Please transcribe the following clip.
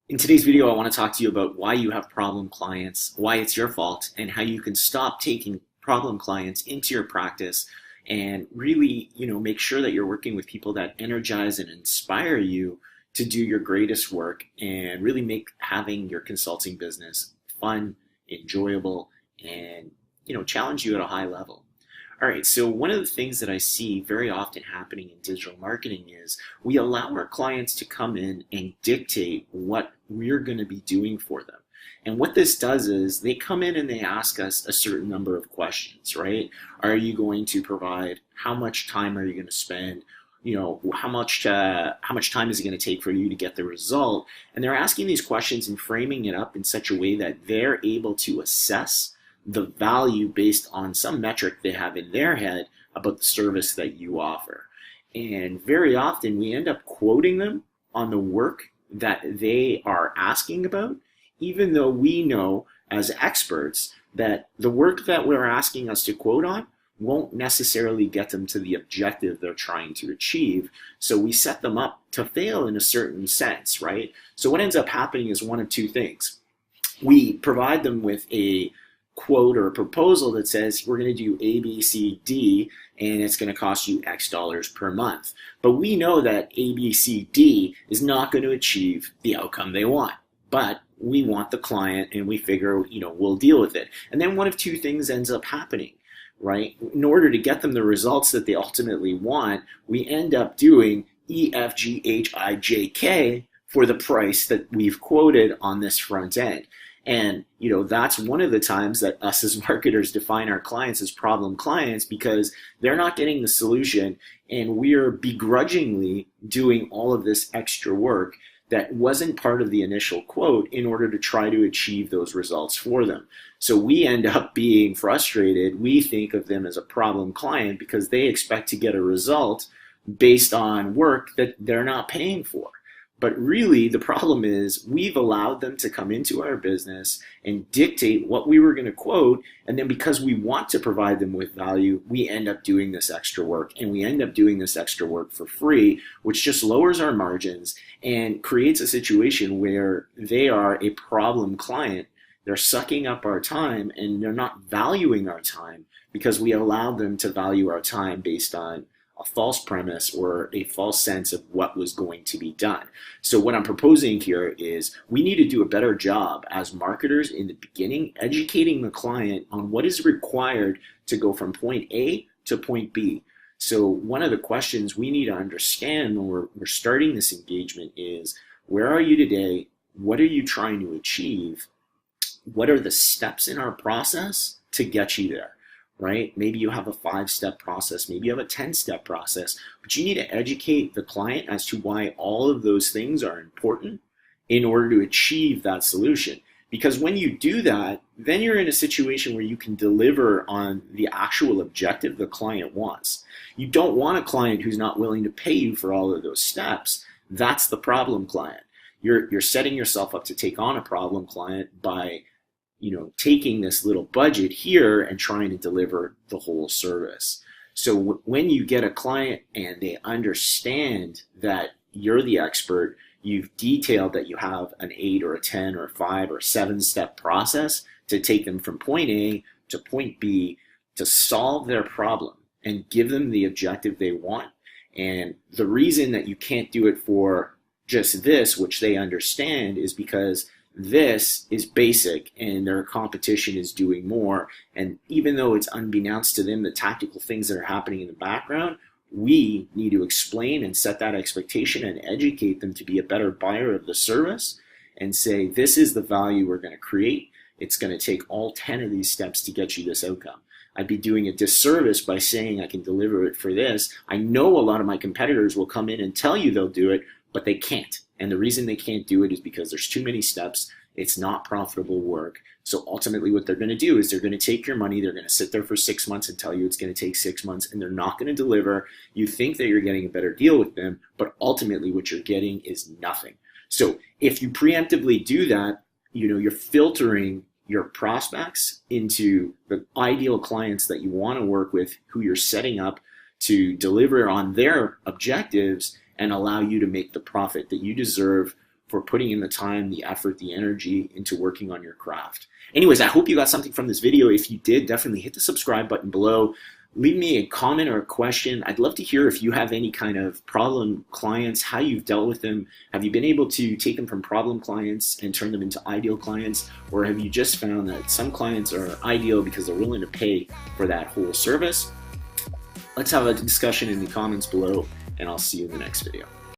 In today's video, I want to talk to you about why you have problem clients, why it's your fault, and how you can stop taking problem clients into your practice and really, make sure that you're working with people that energize and inspire you to do your greatest work and really make having your consulting business fun, enjoyable, and, challenge you at a high level. All right, so one of the things that I see very often happening in digital marketing is we allow our clients to come in and dictate what we're going to be doing for them. And what this does is they come in and they ask us a certain number of questions, right? Are you going to provide? How much time are you going to spend? How much time is it going to take for you to get the result? And they're asking these questions and framing it up in such a way that they're able to assess the value based on some metric they have in their head about the service that you offer. And very often we end up quoting them on the work that they are asking about, even though we know as experts that the work that we're asking us to quote on won't necessarily get them to the objective they're trying to achieve. So we set them up to fail in a certain sense, right? So what ends up happening is one of two things. We provide them with a quote or a proposal that says we're going to do A, B, C, D, and it's going to cost you X dollars per month. But we know that A, B, C, D is not going to achieve the outcome they want. But we want the client and we figure, we'll deal with it. And then one of two things ends up happening, right? In order to get them the results that they ultimately want, we end up doing E, F, G, H, I, J, K for the price that we've quoted on this front end. And, that's one of the times that us as marketers define our clients as problem clients because they're not getting the solution and we're begrudgingly doing all of this extra work that wasn't part of the initial quote in order to try to achieve those results for them. So we end up being frustrated. We think of them as a problem client because they expect to get a result based on work that they're not paying for. But really, the problem is we've allowed them to come into our business and dictate what we were going to quote. And then because we want to provide them with value, we end up doing this extra work. And we end up doing this extra work for free, which just lowers our margins and creates a situation where they are a problem client. They're sucking up our time and they're not valuing our time because we allowed them to value our time based on a false premise or a false sense of what was going to be done. So what I'm proposing here is we need to do a better job as marketers in the beginning, educating the client on what is required to go from point A to point B. So one of the questions we need to understand when we're starting this engagement is, where are you today? What are you trying to achieve? What are the steps in our process to get you there? Right? Maybe you have a 5-step process, maybe you have a 10-step process, but you need to educate the client as to why all of those things are important in order to achieve that solution. Because when you do that, then you're in a situation where you can deliver on the actual objective the client wants. You don't want a client who's not willing to pay you for all of those steps. That's the problem client. You're setting yourself up to take on a problem client by taking this little budget here and trying to deliver the whole service. So when you get a client and they understand that you're the expert, you've detailed that you have an 8 or a 10 or a 5 or 7-step process to take them from point A to point B to solve their problem and give them the objective they want. And the reason that you can't do it for just this, which they understand, is because this is basic and their competition is doing more. And even though it's unbeknownst to them, the tactical things that are happening in the background, we need to explain and set that expectation and educate them to be a better buyer of the service and say, this is the value we're going to create. It's going to take all 10 of these steps to get you this outcome. I'd be doing a disservice by saying I can deliver it for this. I know a lot of my competitors will come in and tell you they'll do it, but they can't. And the reason they can't do it is because there's too many steps. It's not profitable work. So ultimately what they're going to do is they're going to take your money. They're going to sit there for 6 months and tell you it's going to take 6 months, and they're not going to deliver. You think that you're getting a better deal with them, but ultimately what you're getting is nothing. So if you preemptively do that, you're filtering your prospects into the ideal clients that you want to work with, who you're setting up to deliver on their objectives and allow you to make the profit that you deserve for putting in the time, the effort, the energy into working on your craft. Anyways, I hope you got something from this video. If you did, definitely hit the subscribe button below. Leave me a comment or a question. I'd love to hear if you have any kind of problem clients, how you've dealt with them. Have you been able to take them from problem clients and turn them into ideal clients? Or have you just found that some clients are ideal because they're willing to pay for that whole service? Let's have a discussion in the comments below, and I'll see you in the next video.